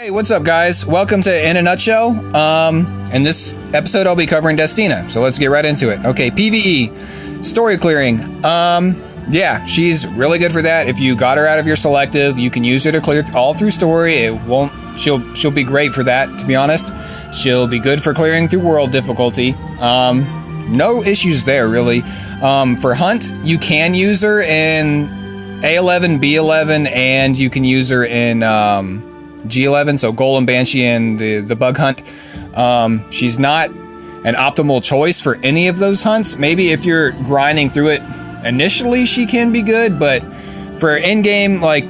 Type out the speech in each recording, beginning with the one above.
Hey, what's up, guys? Welcome to In a Nutshell. In this episode, I'll be covering Destina, so let's get right into it. Okay, PvE, story clearing. Yeah, she's really good for that. If you got her out of your selective, you can use her to clear all through story. It won't. She'll be great for that. To be honest, she'll be good for clearing through world difficulty. No issues there really. For hunt, you can use her in A11, B11, and you can use her in G11, so Golem, Banshee, and the bug hunt. She's not an optimal choice for any of those hunts. Maybe if you're grinding through it initially, she can be good, but for in-game, like,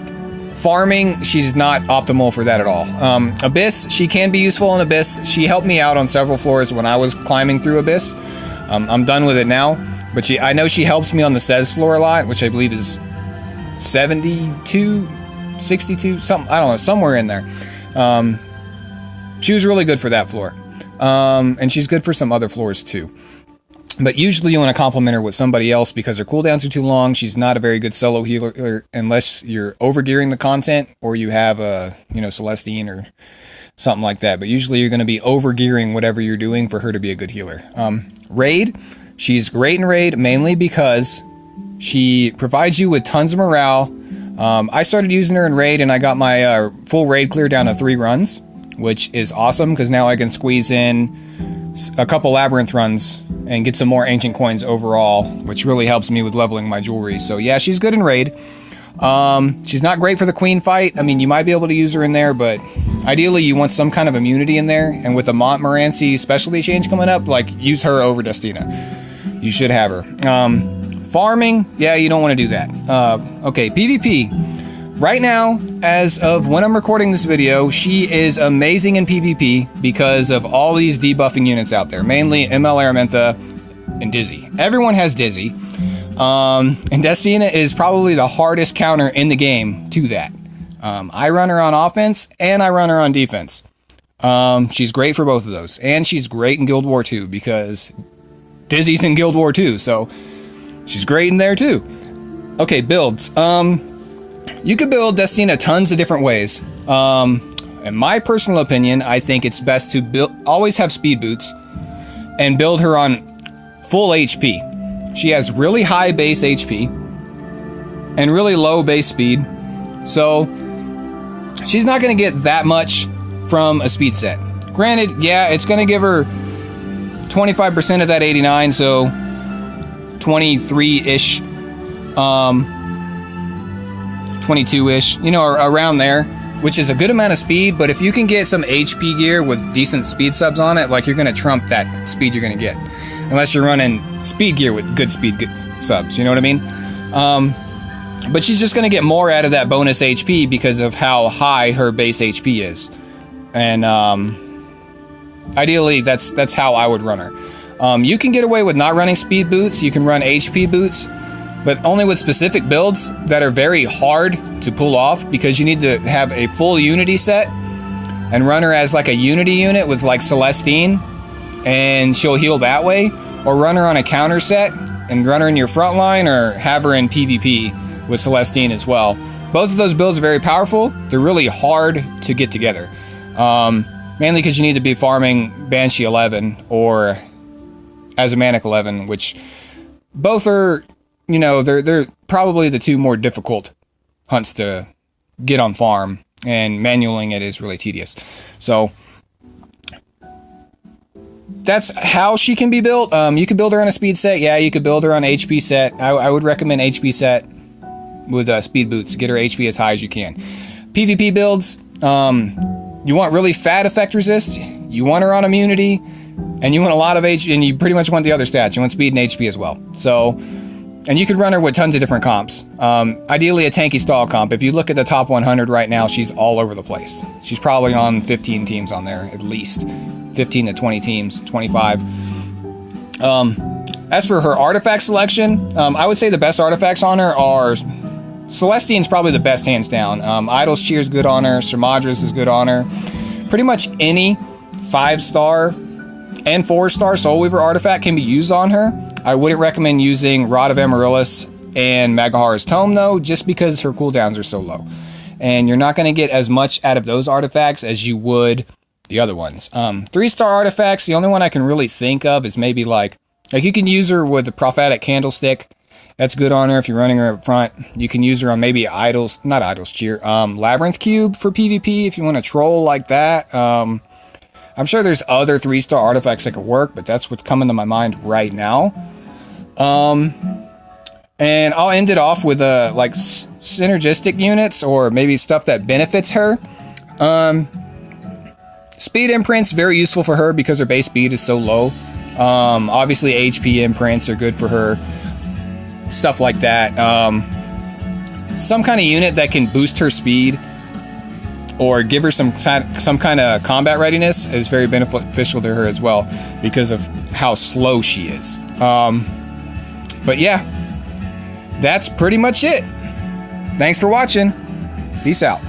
farming, she's not optimal for that at all. Abyss, she can be useful in Abyss. She helped me out on several floors when I was climbing through Abyss. I'm done with it now, but I know she helps me on the Says floor a lot, which I believe is 72, 62, something, I don't know, somewhere in there. She was really good for that floor. And she's good for some other floors too. But usually you want to complement her with somebody else because her cooldowns are too long. She's not a very good solo healer unless you're overgearing the content or you have a, Celestine or something like that. But usually you're going to be overgearing whatever you're doing for her to be a good healer. Raid, she's great in Raid mainly because she provides you with tons of morale. I started using her in Raid and I got my full Raid clear down to 3 runs, which is awesome because now I can squeeze in a couple Labyrinth runs and get some more ancient coins overall, which really helps me with leveling my jewelry. So yeah, she's good in Raid. She's not great for the Queen fight. I mean, you might be able to use her in there, but ideally you want some kind of immunity in there. And with the Montmorency specialty change coming up, like, use her over Destina. You should have her. Farming, yeah, you don't want to do that. Okay, PvP. Right now, as of when I'm recording this video, she is amazing in PvP because of all these debuffing units out there, mainly ML Araminta and Dizzy. Everyone has Dizzy. And Destina is probably the hardest counter in the game to that. I run her on offense and I run her on defense. She's great for both of those. And she's great in Guild War 2 because Dizzy's in Guild War 2, so she's great in there too. Okay, builds. You could build Destina tons of different ways. In my personal opinion, I think it's best to always have speed boots and build her on full HP. She has really high base HP and really low base speed, so she's not going to get that much from a speed set. Granted, yeah, it's going to give her 25% of that 89, so 23-ish, 22-ish, around there, which is a good amount of speed. But if you can get some HP gear with decent speed subs on it, like, you're going to trump that speed you're going to get. Unless you're running speed gear with good subs, you know what I mean? But she's just going to get more out of that bonus HP because of how high her base HP is. And ideally, that's how I would run her. You can get away with not running speed boots. You can run HP boots, but only with specific builds that are very hard to pull off because you need to have a full Unity set and run her as like a Unity unit with like Celestine, and she'll heal that way, or run her on a counter set and run her in your front line, or have her in PvP with Celestine as well. Both of those builds are very powerful. They're really hard to get together. Mainly because you need to be farming Banshee 11 or Azumanic 11, which both are, they're probably the two more difficult hunts to get on farm, and manualing it is really tedious. So that's how she can be built. You could build her on a speed set. Yeah, you could build her on HP set. I would recommend HP set with speed boots to get her HP as high as you can. PvP builds, you want really fat effect resist, you want her on immunity, and you want a lot of HP, and you pretty much want the other stats. You want speed and HP as well. So, and you could run her with tons of different comps. Ideally a tanky stall comp. If you look at the top 100 right now, she's all over the place. She's probably on 15 teams on there, at least 15 to 20 teams, 25. As for her artifact selection, I would say the best artifacts on her are Celestine's probably the best, hands down. Idol's Cheer's good on her. Sir Madras is good on her. Pretty much any 5-star and 4-star Soul Weaver artifact can be used on her. I wouldn't recommend using Rod of Amaryllis and Magahara's Tome, though, just because her cooldowns are so low. and you're not going to get as much out of those artifacts as you would the other ones. 3-star artifacts, the only one I can really think of is maybe like you can use her with the prophetic candlestick. That's good on her if you're running her up front. You can use her on maybe Labyrinth Cube for PvP if you want to troll like that. I'm sure there's other 3-star artifacts that could work, but that's what's coming to my mind right now. And I'll end it off with like synergistic units or maybe stuff that benefits her. Speed imprints, very useful for her because her base speed is so low. Obviously HP imprints are good for her. Stuff like that. Some kind of unit that can boost her speed or give her some kind of combat readiness is very beneficial to her as well because of how slow she is. But yeah, that's pretty much it. Thanks for watching. Peace out.